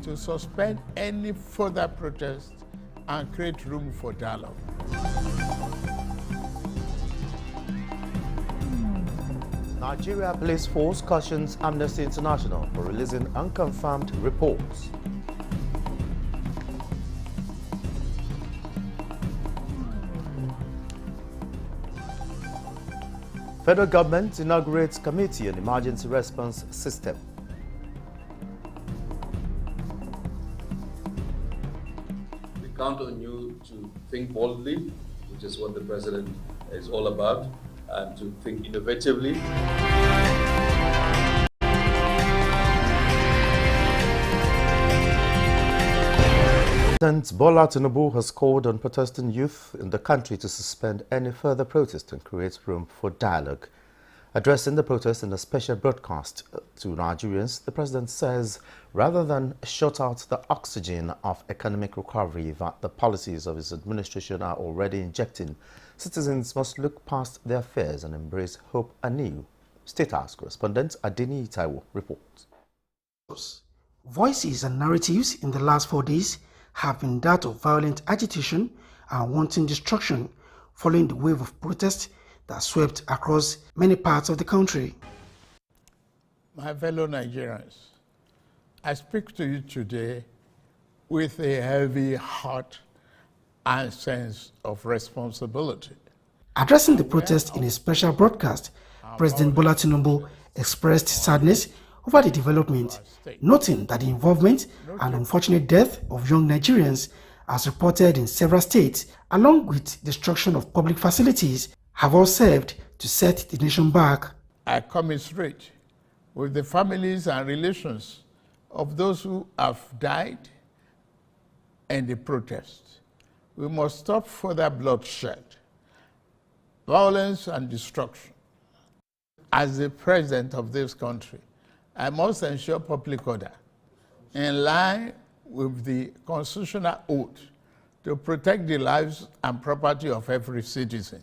to suspend any further protest and create room for dialogue. Nigeria Police Force cautions Amnesty International for releasing unconfirmed reports. Federal government inaugurates Committee on Emergency Response System. We count on you to think boldly, which is what the President is all about, and to think innovatively. President Bola Tinubu has called on protesting youth in the country to suspend any further protest and create room for dialogue. Addressing the protest in a special broadcast to Nigerians, the president says rather than shut out the oxygen of economic recovery that the policies of his administration are already injecting, citizens must look past their fears and embrace hope anew. State House correspondent Nta News24 reports. Voices and narratives in the last 4 days have been that of violent agitation and wanton destruction following the wave of protest that swept across many parts of the country. My fellow Nigerians, I speak to you today with a heavy heart and sense of responsibility. Addressing the protest in a special broadcast, President Bola Tinubu expressed sadness over the development, noting that the involvement and unfortunate death of young Nigerians, as reported in several states, along with destruction of public facilities, have all served to set the nation back. I commiserate with the families and relations of those who have died in the protest. We must stop further bloodshed, violence and destruction. As the president of this country, I must ensure public order in line with the constitutional oath to protect the lives and property of every citizen.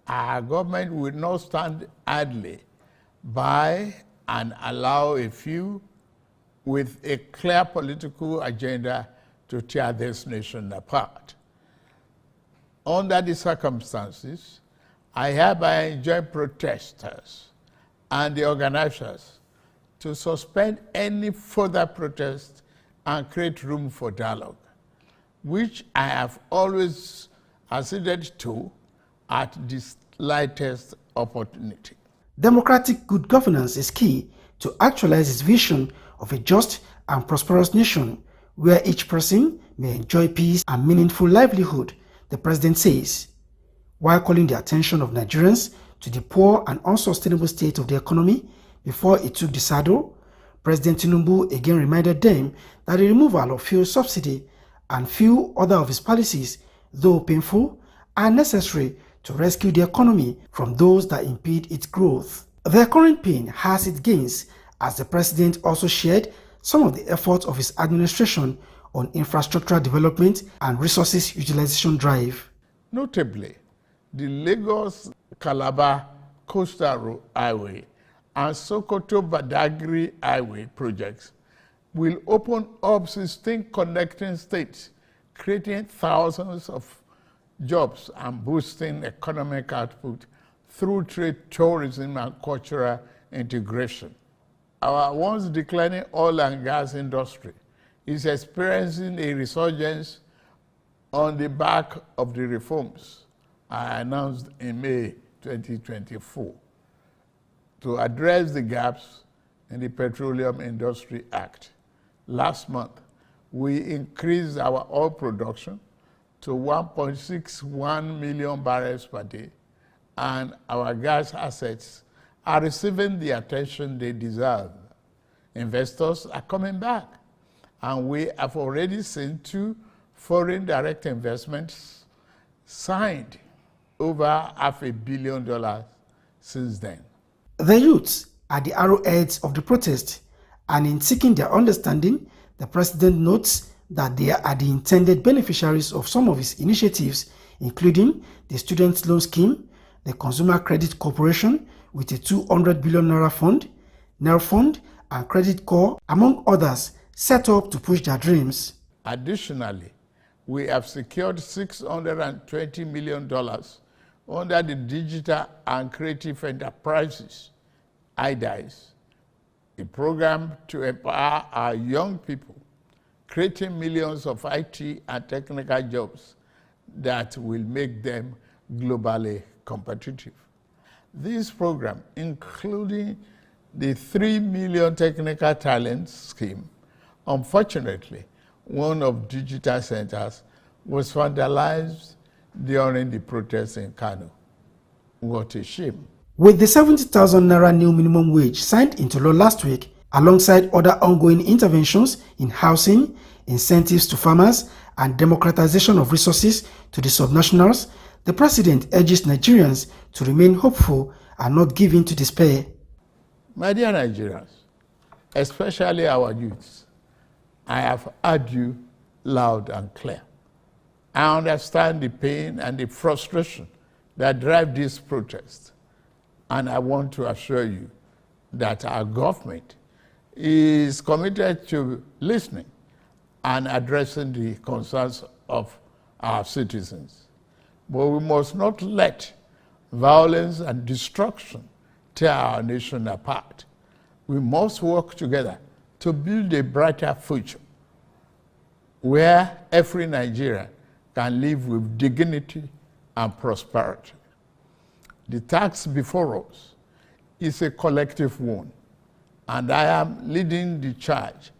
Our government will not stand idly by and allow a few with a clear political agenda to tear this nation apart. Under the circumstances, I hereby enjoin protesters and the organizers to suspend any further protest and create room for dialogue, which I have always acceded to at the slightest opportunity. Democratic good governance is key to actualize his vision of a just and prosperous nation where each person may enjoy peace and meaningful livelihood, the president says, while calling the attention of Nigerians to the poor and unsustainable state of the economy before he took the saddle. President Tinubu again reminded them that the removal of fuel subsidy and few other of his policies, though painful, are necessary to rescue the economy from those that impede its growth. The current pain has its gains, as the president also shared some of the efforts of his administration on infrastructural development and resources utilization drive. Notably, the Lagos-Calabar Coastal Highway and Sokoto-Badagry Highway projects will open up 16 connecting states, creating thousands of jobs and boosting economic output through trade, tourism, and cultural integration. Our once declining oil and gas industry is experiencing a resurgence on the back of the reforms I announced in May 2024 to address the gaps in the Petroleum Industry Act. Last month, we increased our oil production to 1.61 million barrels per day, and our gas assets are receiving the attention they deserve. Investors are coming back, and we have already seen 2 foreign direct investments signed, over $500 million since then. The youths are the arrowheads of the protest, and in seeking their understanding, the president notes that they are the intended beneficiaries of some of his initiatives, including the Student Loan Scheme, the Consumer Credit Corporation with a 200 billion naira fund, NER Fund, and Credit Corps, among others, set up to push their dreams. Additionally, we have secured $620 million under the Digital and Creative Enterprises, IDICE, a program to empower our young people, creating millions of IT and technical jobs that will make them globally competitive. This program, including the 3 million technical talent scheme, unfortunately, one of digital centers was vandalized during the protests in Kano. What a shame. With the 70,000 naira new minimum wage signed into law last week, alongside other ongoing interventions in housing, incentives to farmers, and democratization of resources to the subnationals, the president urges Nigerians to remain hopeful and not give in to despair. My dear Nigerians, especially our youths, I have heard you loud and clear. I understand the pain and the frustration that drive this protest, and I want to assure you that our government is committed to listening and addressing the concerns of our citizens. But we must not let violence and destruction tear our nation apart. We must work together to build a brighter future where every Nigerian can live with dignity and prosperity. The task before us is a collective one, and I am leading the charge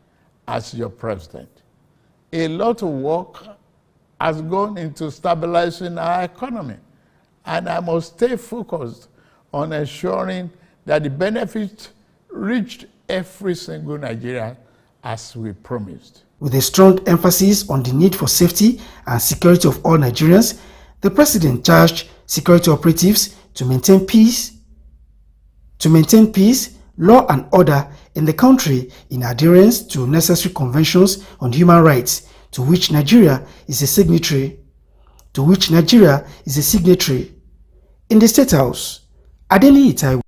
as your president. A lot of work has gone into stabilizing our economy, and I must stay focused on ensuring that the benefits reached every single Nigerian as we promised. With a strong emphasis on the need for safety and security of all Nigerians, the president charged security operatives to maintain peace, law and order in the country in adherence to necessary conventions on human rights to which Nigeria is a signatory. In the State House, Nta.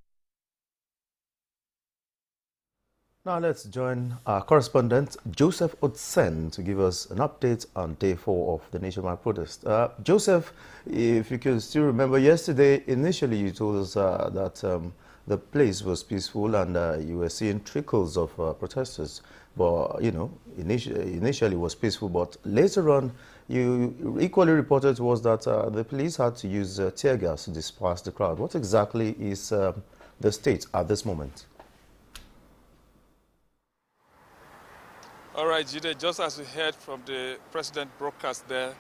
Now let's join our correspondent Joseph Otsen to give us an update on day 4 of the nationwide protest. Joseph, if you can still remember yesterday, initially you told us that the place was peaceful and you were seeing trickles of protesters. But, you know, initially it was peaceful, but later on you equally reported was that the police had to use tear gas to disperse the crowd. What exactly is the state at this moment? All right, Jide, just as we heard from the president broadcast there,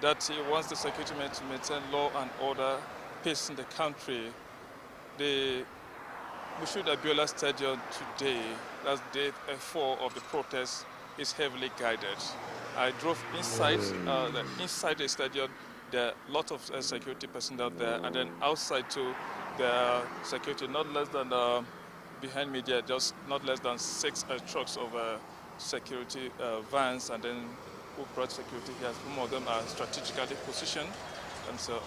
that he wants the security men to maintain law and order, peace in the country. The Mushood Abiola Stadium today, that's day 4 of the protest, is heavily guided. I drove inside the stadium. There are a lot of security personnel there, and then outside too, there are security, not less than, behind me there, just not less than 6 trucks of security vans, and then who brought security here. Some of them are strategically positioned and so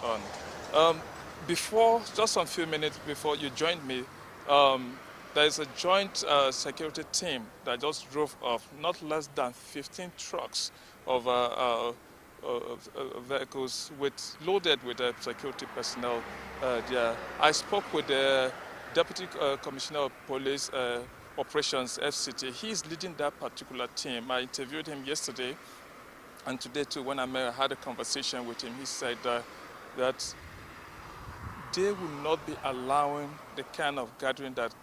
on. Just a few minutes before you joined me, there is a joint security team that just drove off not less than 15 trucks of vehicles loaded with security personnel there. I spoke with the Deputy Commissioner of Police Operations, FCT. He's leading that particular team. I interviewed him yesterday, and today too, when I had a conversation with him, he said that they will not be allowing the kind of gathering that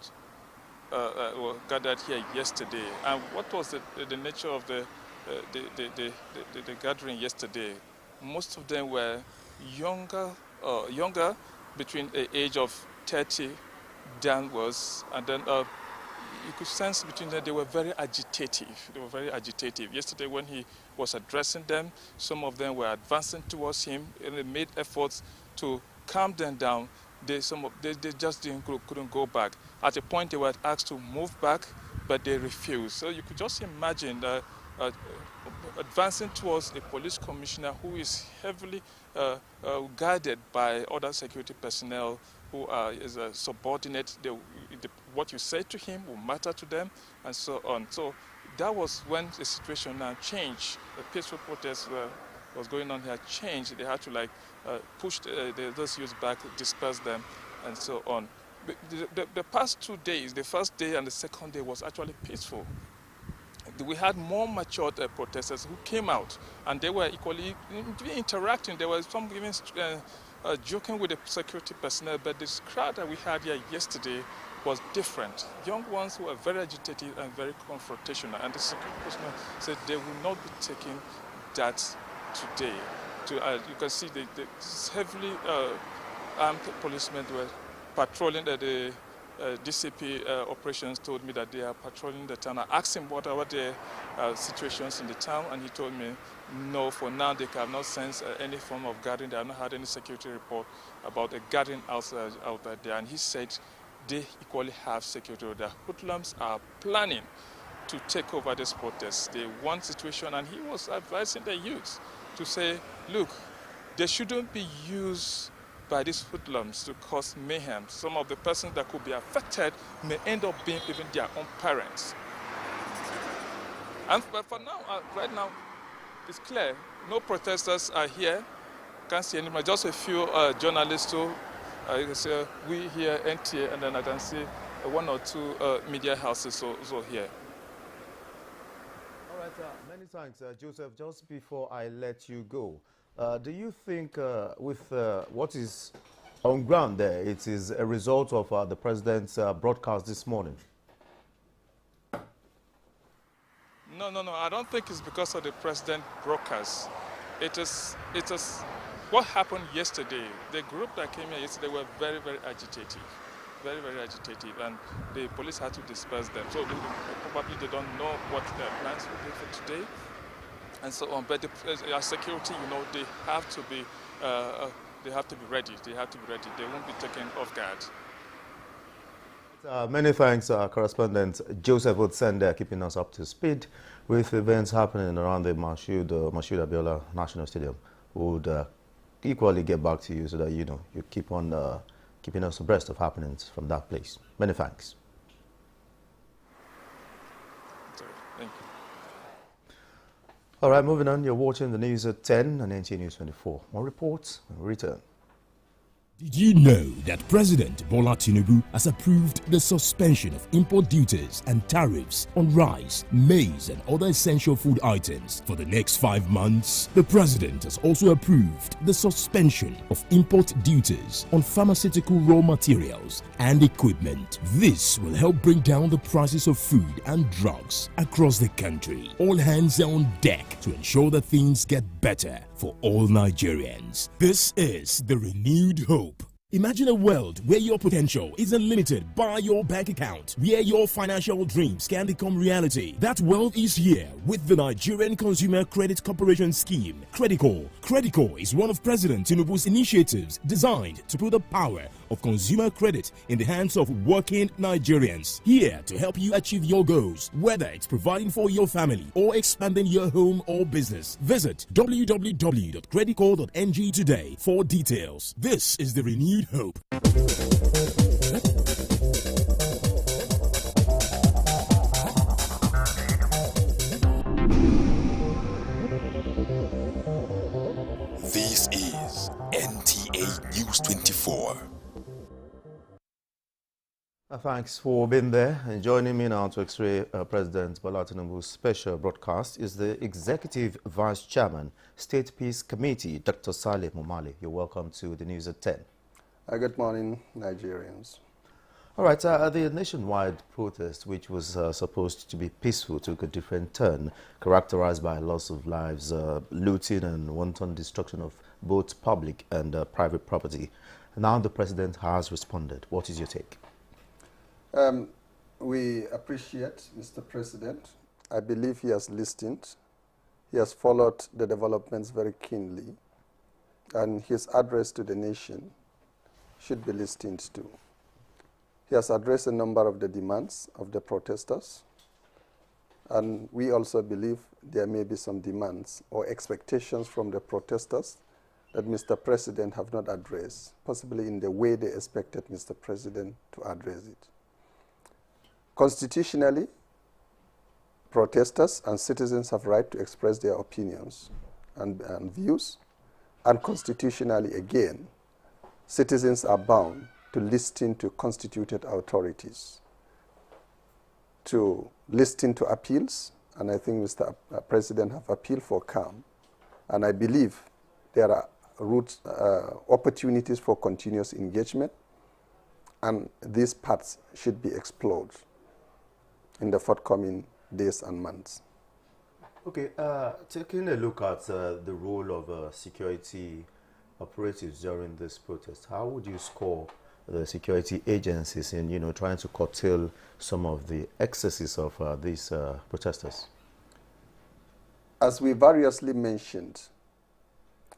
were gathered here yesterday. And what was the nature of the gathering yesterday? Most of them were younger, between the age of 30 downwards, and then you could sense between them they were very agitative. Yesterday when he was addressing them, some of them were advancing towards him, and they made efforts to calm them down. They just couldn't go back. At a point they were asked to move back, but they refused. So you could just imagine advancing towards a police commissioner who is heavily guarded by other security personnel who is a subordinate. What you say to him will matter to them, and so on. So that was when the situation now changed. The peaceful protest was going on here changed. They had to like push those youths back, disperse them, and so on. The past 2 days, the first day and the second day was actually peaceful. We had more matured protesters who came out, and they were equally interacting. There was some even joking with the security personnel, but this crowd that we had here yesterday was different. Young ones who were very agitated and very confrontational, and the security personnel said they will not be taking that today. You can see the heavily armed policemen were patrolling the DCP operations told me that they are patrolling the town. I asked him what are the situations in the town, and he told me no, for now they have not sensed any form of guarding. They have not had any security report about a guarding out there. And he said they equally have security. The hoodlums are planning to take over this protest. They want situation, and he was advising the youth to say, look, they shouldn't be used by these hoodlums to cause mayhem. Some of the persons that could be affected may end up being even their own parents. And for now, right now, it's clear, no protesters are here. Can't see anybody, just a few journalists too. You can see we here, NTA, and then I can see one or two media houses also here. All right, many thanks, Joseph. Just before I let you go, do you think with what is on ground there, it is a result of the president's broadcast this morning? No. I don't think it's because of the president broadcast. It is what happened yesterday. The group that came here yesterday were very, very agitated. Very, very agitated, and the police had to disperse them. So probably they don't know what their plans will be for today, and so on. But our security, they have to be ready. They have to be ready. They won't be taken off guard. Many thanks, correspondent Joseph Otsende, keeping us up to speed with events happening around the Mashood Abiola National Stadium. We would equally get back to you so that you keep on keeping us abreast of happenings from that place. Many thanks. Thank you. All right, moving on. You're watching the news at 10 on Nta News24. More reports when we return. Did you know that President Bola Tinubu has approved the suspension of import duties and tariffs on rice, maize and other essential food items for the next 5 months? The President has also approved the suspension of import duties on pharmaceutical raw materials and equipment. This will help bring down the prices of food and drugs across the country. All hands are on deck to ensure that things get better for all Nigerians. This is the renewed hope. Imagine a world where your potential isn't limited by your bank account, where your financial dreams can become reality. That world is here with the Nigerian Consumer Credit Corporation scheme, Credicore. Credicore is one of President Tinubu's initiatives designed to put the power of consumer credit in the hands of working Nigerians. Here to help you achieve your goals, whether it's providing for your family or expanding your home or business. Visit www.credicore.ng today for details. This is the renewed hope. This is NTA News 24. Thanks for being there. And joining me now to X-ray President Bola Tinubu's special broadcast is the Executive Vice Chairman, State Peace Committee, Dr. Saleh Mumali. You're welcome to the news at 10. Good morning, Nigerians. All right, the nationwide protest, which was supposed to be peaceful, took a different turn, characterized by loss of lives, looting and wanton destruction of both public and private property. Now the president has responded. What is your take? We appreciate Mr. President. I believe he has listened. He has followed the developments very keenly, and his address to the nation should be listened to. He has addressed a number of the demands of the protesters, and we also believe there may be some demands or expectations from the protesters that Mr. President have not addressed, possibly in the way they expected Mr. President to address it. Constitutionally, Protesters and citizens have right to express their opinions and views, and constitutionally, again, citizens are bound to listen to constituted authorities, to listen to appeals, and I think Mr. President have appealed for calm, and I believe there are opportunities for continuous engagement, and these paths should be explored in the forthcoming days and months. Okay, taking a look at the role of security operatives during this protest, how would you score the security agencies in, trying to curtail some of the excesses of these protesters? As we variously mentioned,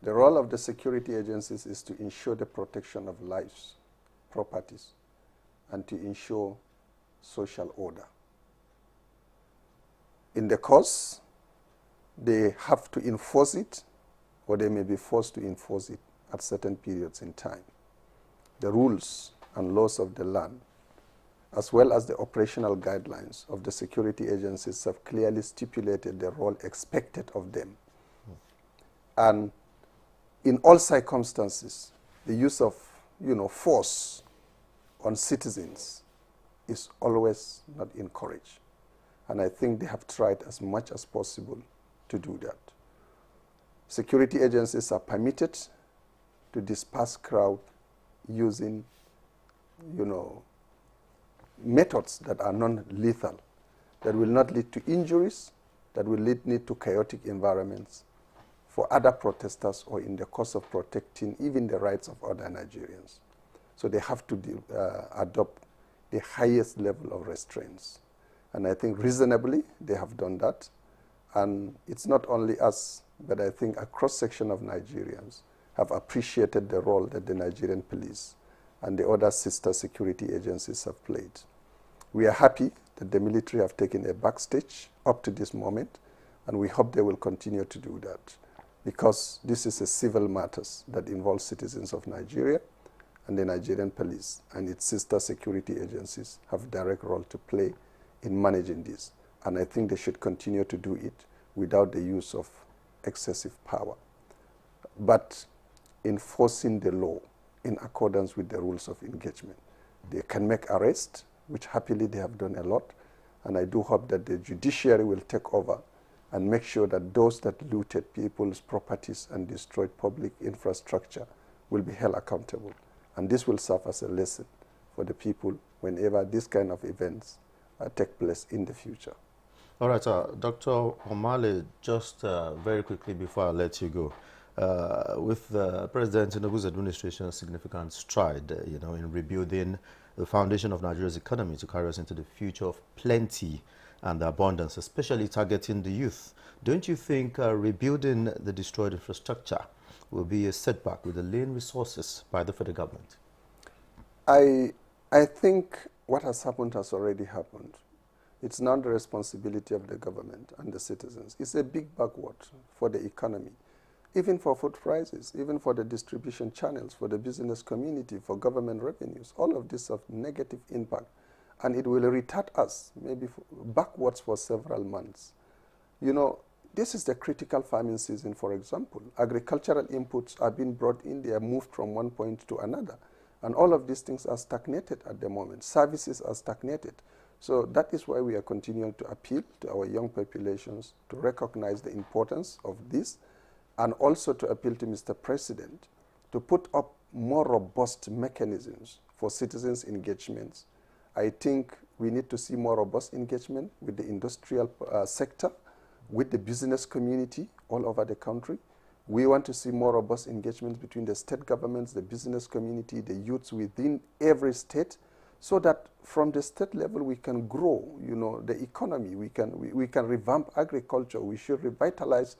the role of the security agencies is to ensure the protection of lives, properties, and to ensure social order. In the course, they have to enforce it, or they may be forced to enforce it at certain periods in time. The rules and laws of the land, as well as the operational guidelines of the security agencies, have clearly stipulated the role expected of them. And in all circumstances, the use of, force on citizens is always not encouraged. And I think they have tried as much as possible to do that. Security agencies are permitted to disperse crowd using, methods that are non-lethal, that will not lead to injuries, that will lead to chaotic environments for other protesters, or in the course of protecting even the rights of other Nigerians. So they have to adopt the highest level of restraints. And I think reasonably they have done that. And it's not only us, but I think a cross-section of Nigerians have appreciated the role that the Nigerian police and the other sister security agencies have played. We are happy that the military have taken a backstage up to this moment, and we hope they will continue to do that, because this is a civil matters that involves citizens of Nigeria, and the Nigerian police and its sister security agencies have direct role to play in managing this. And I think they should continue to do it without the use of excessive power, but enforcing the law in accordance with the rules of engagement. They can make arrests, which happily they have done a lot, and I do hope that the judiciary will take over and make sure that those that looted people's properties and destroyed public infrastructure will be held accountable. And this will serve as a lesson for the people whenever this kind of events take place in the future. All right, Dr. Omale, just very quickly before I let you go, with President Tinubu's administration's significant stride, in rebuilding the foundation of Nigeria's economy to carry us into the future of plenty and abundance, especially targeting the youth, don't you think rebuilding the destroyed infrastructure will be a setback with the lean resources by the federal government? I think what has happened has already happened. It's not the responsibility of the government and the citizens. It's a big backward for the economy, even for food prices, even for the distribution channels, for the business community, for government revenues. All of this have negative impact, and it will retard us maybe backwards for several months. This is the critical farming season, for example. Agricultural inputs are being brought in, they are moved from one point to another. And all of these things are stagnated at the moment. Services are stagnated. So that is why we are continuing to appeal to our young populations to recognize the importance of this, and also to appeal to Mr. President to put up more robust mechanisms for citizens' engagements. I think we need to see more robust engagement with the industrial sector, with the business community all over the country. We want to see more robust engagement between the state governments, the business community, the youths within every state, so that from the state level we can grow, the economy. We can revamp agriculture. We should revitalize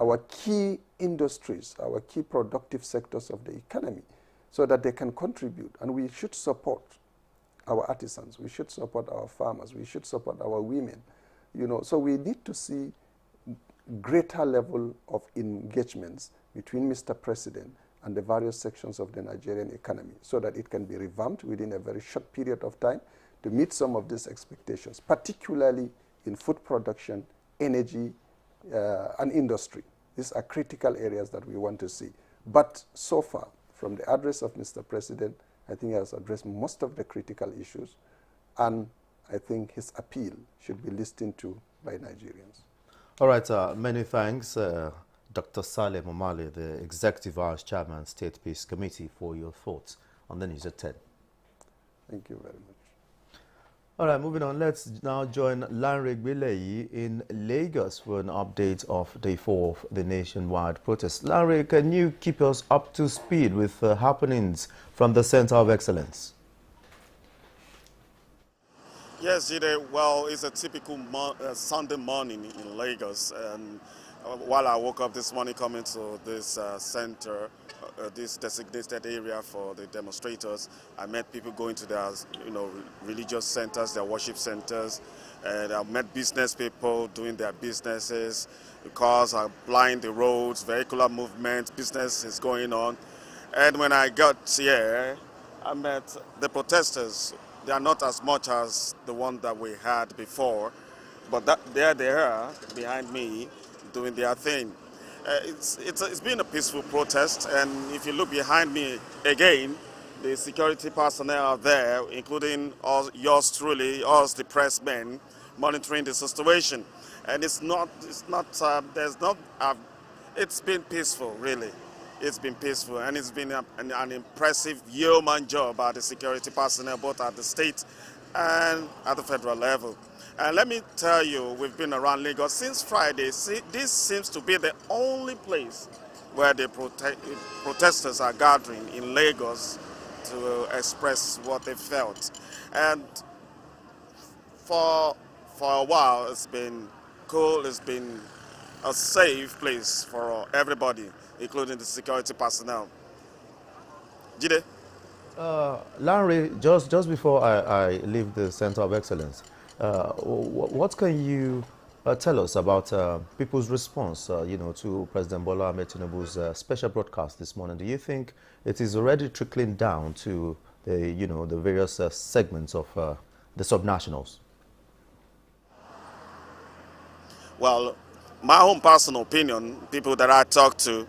our key industries, our key productive sectors of the economy, so that they can contribute. And we should support our artisans. We should support our farmers. We should support our women. So we need to see greater level of engagements between Mr. President and the various sections of the Nigerian economy, so that it can be revamped within a very short period of time to meet some of these expectations, particularly in food production, energy, and industry. These are critical areas that we want to see. But so far, from the address of Mr. President, I think he has addressed most of the critical issues, and I think his appeal should be listened to by Nigerians. All right, many thanks, Dr. Saleh Momale, the Executive Vice Chairman, State Peace Committee, for your thoughts on the news at 10. Thank you very much. All right, moving on. Let's now join Lanre Gbeleyi in Lagos for an update of day 4 of the nationwide protest. Lanre, can you keep us up to speed with happenings from the Center of Excellence? Yes, Jide. Well, it's a typical Sunday morning in Lagos. While I woke up this morning coming to this center, this designated area for the demonstrators, I met people going to their, religious centers, their worship centers, and I met business people doing their businesses. The cars are plying the roads, vehicular movement, business is going on. And when I got here, I met the protesters. They are not as much as the one that we had before, but there they are behind me doing their thing. It's been a peaceful protest, and if you look behind me again, the security personnel are there, including yours truly, us the press men, monitoring the situation. And it's been peaceful, really. It's been peaceful, and it's been an impressive yeoman job by the security personnel, both at the state and at the federal level. And let me tell you, we've been around Lagos since Friday. This seems to be the only place where the protesters are gathering in Lagos to express what they felt. And for a while, it's been cool, it's been a safe place for everybody, including the security personnel. Jide? Lanre, just before I leave the Center of Excellence, what can you tell us about people's response, to President Bola Ahmed Tinubu's special broadcast this morning? Do you think it is already trickling down to the various segments of the subnationals? Well, my own personal opinion, people that I talk to,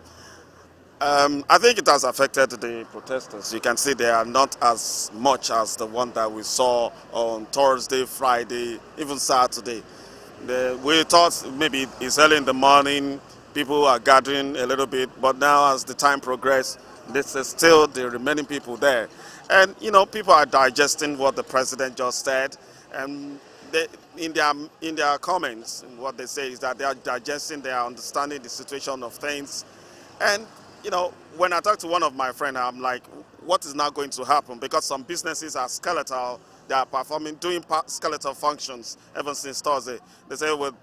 I think it has affected the protesters. You can see they are not as much as the one that we saw on Thursday, Friday, even Saturday. We thought maybe it's early in the morning, people are gathering a little bit, but now as the time progressed, this is still the remaining people there. And, people are digesting what the president just said, and in their comments, what they say is that they are digesting, they are understanding the situation of things. And when I talk to one of my friends, I'm like, what is now going to happen? Because some businesses are skeletal, they are doing skeletal functions ever since Thursday. They say with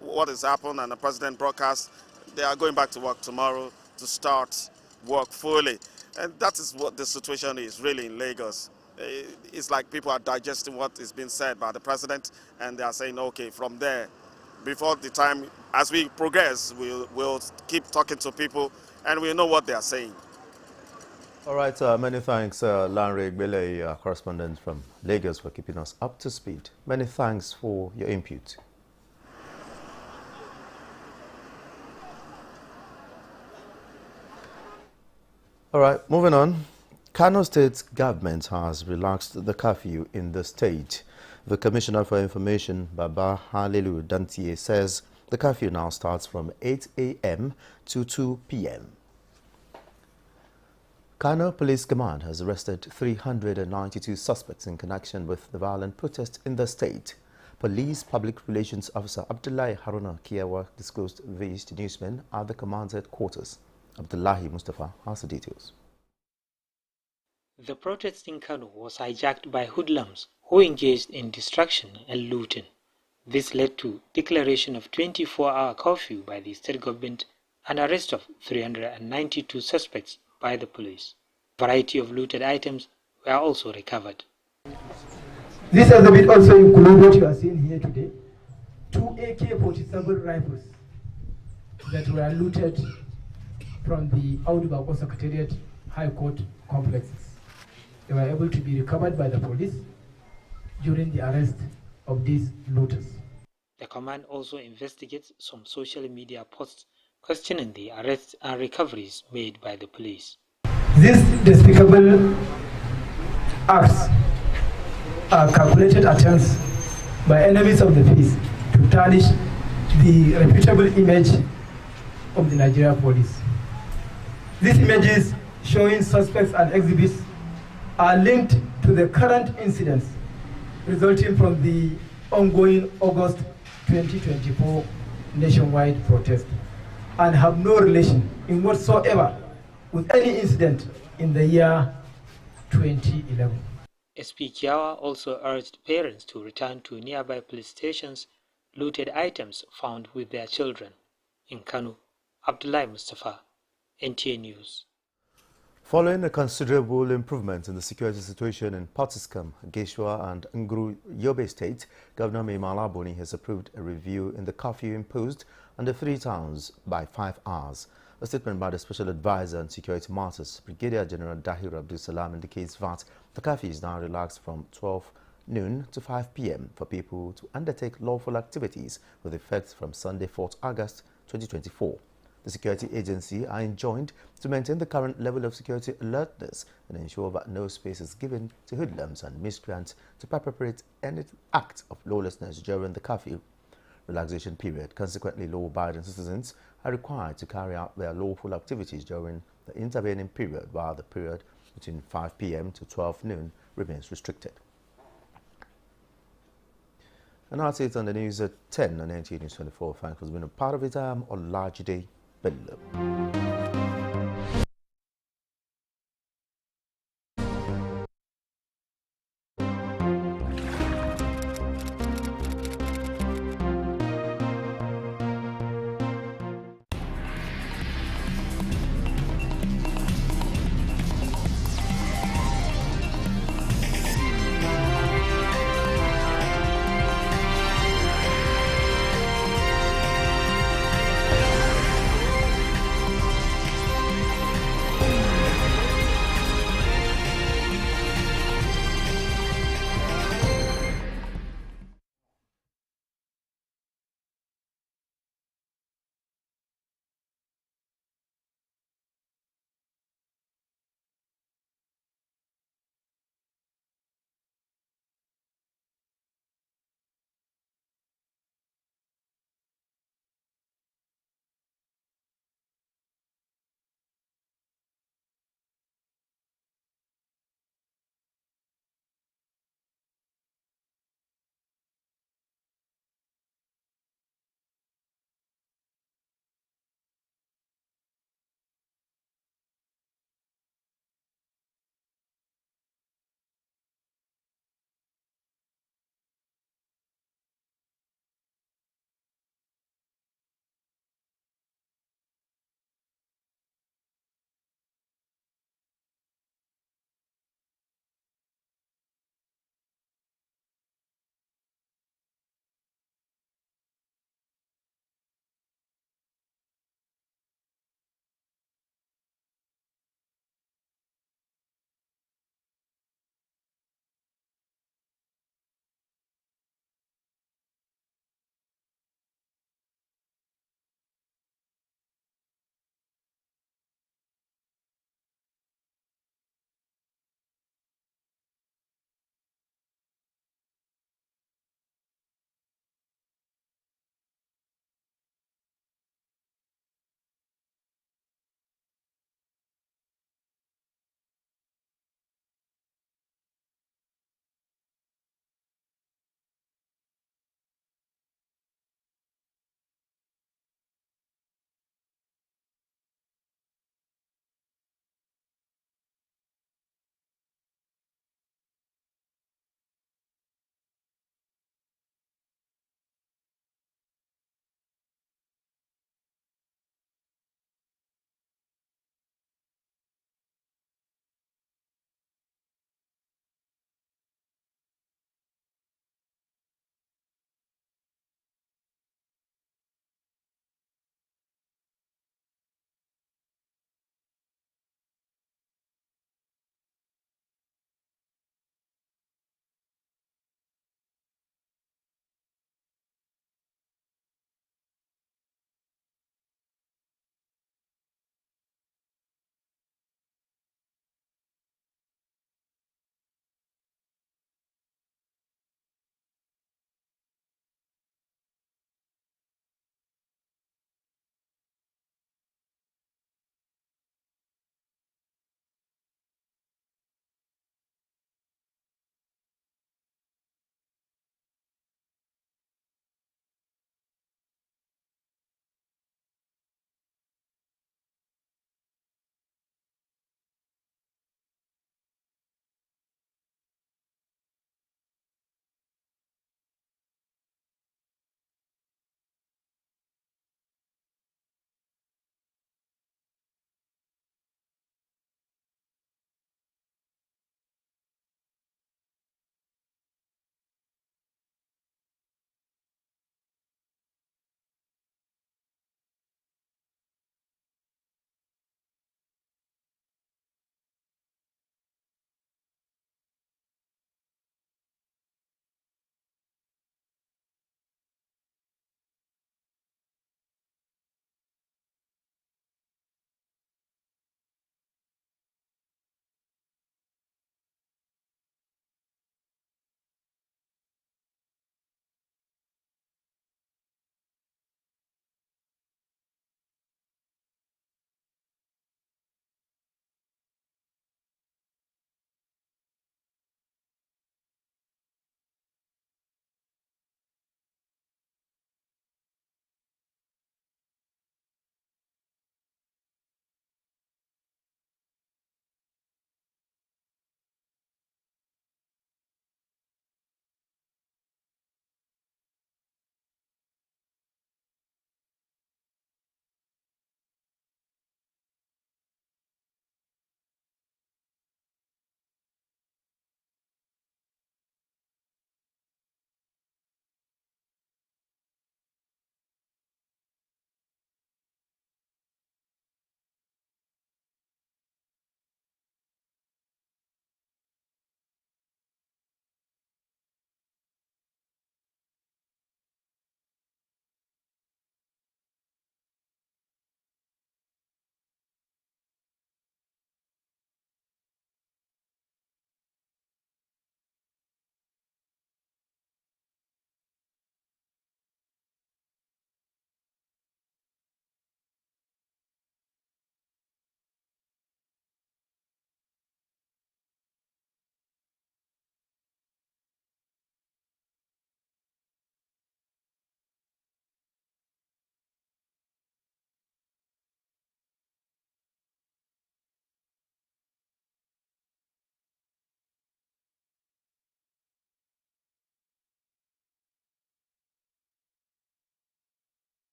what has happened and the president broadcast, they are going back to work tomorrow to start work fully. And that is what the situation is really in Lagos. It's like people are digesting what is being said by the president, and they are saying, okay, from there, before the time, as we progress, we'll keep talking to people, and we know what they are saying. All right, many thanks, Lanre Gbeleyi, correspondent from Lagos, for keeping us up to speed. Many thanks for your input. All right, moving on. Kano State government has relaxed the curfew in the state. The Commissioner for Information, Baba Halilu Dantiye, says the curfew now starts from 8 a.m. to 2 p.m. Kano Police Command has arrested 392 suspects in connection with the violent protest in the state. Police Public Relations Officer Abdullahi Haruna Kiyawa disclosed this to newsmen at the command's headquarters. Abdullahi Mustafa has the details. The protest in Kano was hijacked by hoodlums who engaged in destruction and looting. This led to declaration of 24-hour curfew by the state government and arrest of 392 suspects by the police. A variety of looted items were also recovered. This exhibit also includes what you are seeing here today, 2 AK-47 rifles that were looted from the Audu Bako Secretariat High Court complexes. They were able to be recovered by the police during the arrest of these looters. The command also investigates some social media posts questioning the arrests and recoveries made by the police. These despicable acts are calculated attempts by enemies of the peace to tarnish the reputable image of the Nigerian police. These images showing suspects and exhibits are linked to the current incidents resulting from the ongoing August 2024 nationwide protest and have no relation in whatsoever with any incident in the year 2011. SP Kiawa also urged parents to return to nearby police stations looted items found with their children. In Kano, Abdullahi Mustafa, NTA News. Following a considerable improvement in the security situation in Potiskum, Geshwa and Nguru Yobe State, Governor Mai Mala Buni has approved a review in the curfew imposed on the three towns by 5 hours. A statement by the Special Advisor on Security Matters, Brigadier General Dahir Abdul Salam, indicates that the curfew is now relaxed from 12 noon to 5 p.m. for people to undertake lawful activities with effect from Sunday, 4th August 2024. The security agency are enjoined to maintain the current level of security alertness and ensure that no space is given to hoodlums and miscreants to perpetrate any act of lawlessness during the curfew relaxation period. Consequently, law-abiding citizens are required to carry out their lawful activities during the intervening period, while the period between 5 p.m. to 12 noon remains restricted. And that's it on the news at 10 on Nta News24. Thanks for being a part of it. I'm Olajide Bello.